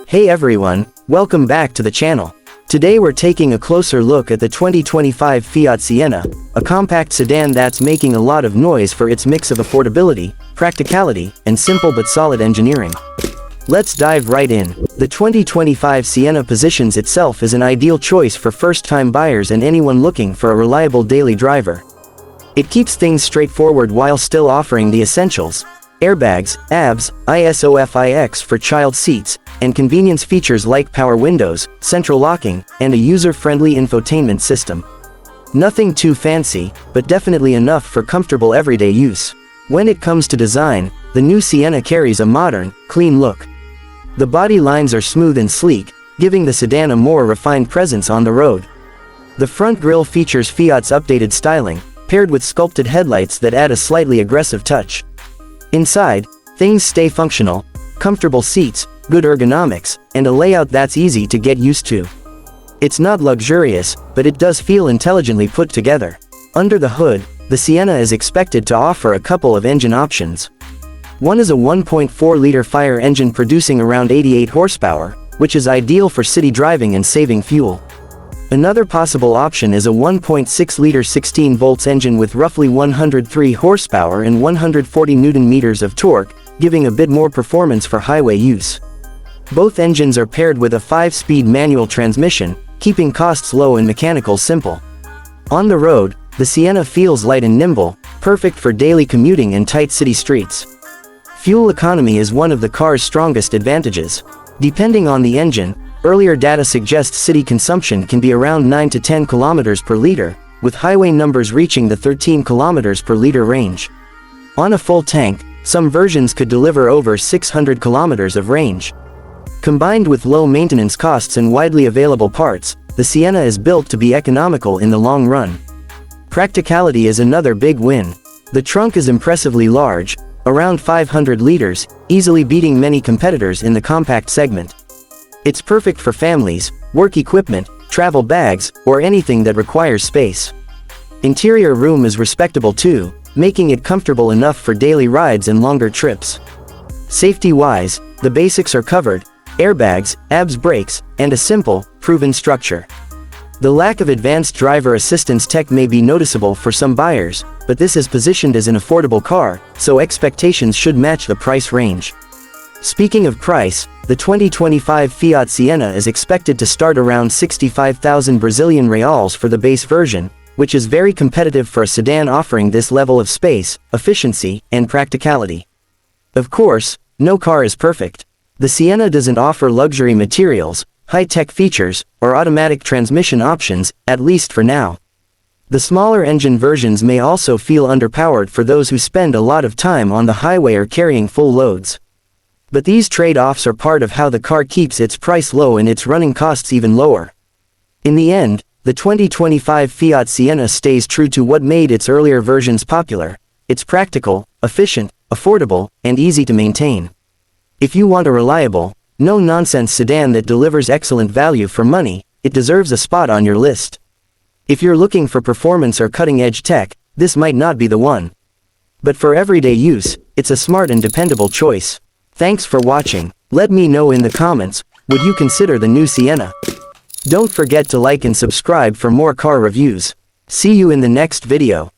Hey everyone, welcome back to the channel. Today we're taking a closer look at the 2025 Fiat Siena, a compact sedan that's making a lot of noise for its mix of affordability, practicality, and simple but solid engineering. Let's dive right in. The 2025 Siena positions itself as an ideal choice for first-time buyers and anyone looking for a reliable daily driver. It keeps things straightforward while still offering the essentials: airbags, ABS, ISOFIX for child seats, and convenience features like power windows, central locking, and a user-friendly infotainment system. Nothing too fancy, but definitely enough for comfortable everyday use. When it comes to design, the new Siena carries a modern, clean look. The body lines are smooth and sleek, giving the sedan a more refined presence on the road. The front grille features Fiat's updated styling, paired with sculpted headlights that add a slightly aggressive touch. Inside, things stay functional: comfortable seats, good ergonomics, and a layout that's easy to get used to. It's not luxurious, but it does feel intelligently put together. Under the hood, the Siena is expected to offer a couple of engine options. One is a 1.4-liter fire engine producing around 88 horsepower, which is ideal for city driving and saving fuel. Another possible option is a 1.6-liter 16-volt engine with roughly 103 horsepower and 140 Nm of torque, giving a bit more performance for highway use. Both engines are paired with a 5-speed manual transmission, keeping costs low and mechanicals simple. On the road, the Siena feels light and nimble, perfect for daily commuting and tight city streets. Fuel economy is one of the car's strongest advantages. Depending on the engine, earlier data suggests city consumption can be around 9 to 10 km per liter, with highway numbers reaching the 13 km per liter range. On a full tank, some versions could deliver over 600 km of range. Combined with low maintenance costs and widely available parts, the Siena is built to be economical in the long run. Practicality is another big win. The trunk is impressively large, around 500 liters, easily beating many competitors in the compact segment. It's perfect for families, work equipment, travel bags, or anything that requires space. Interior room is respectable too, making it comfortable enough for daily rides and longer trips. Safety-wise, the basics are covered: airbags, ABS brakes, and a simple, proven structure. The lack of advanced driver assistance tech may be noticeable for some buyers, but this is positioned as an affordable car, so expectations should match the price range. Speaking of price, the 2025 Fiat Siena is expected to start around 65,000 Brazilian reals for the base version, which is very competitive for a sedan offering this level of space, efficiency, and practicality. Of course, no car is perfect. The Siena doesn't offer luxury materials, high-tech features, or automatic transmission options, at least for now. The smaller engine versions may also feel underpowered for those who spend a lot of time on the highway or carrying full loads. But these trade-offs are part of how the car keeps its price low and its running costs even lower. In the end, the 2025 Fiat Siena stays true to what made its earlier versions popular. It's practical, efficient, affordable, and easy to maintain. If you want a reliable, no-nonsense sedan that delivers excellent value for money, it deserves a spot on your list. If you're looking for performance or cutting-edge tech, this might not be the one. But for everyday use, it's a smart and dependable choice. Thanks for watching. Let me know in the comments, would you consider the new Siena? Don't forget to like and subscribe for more car reviews. See you in the next video.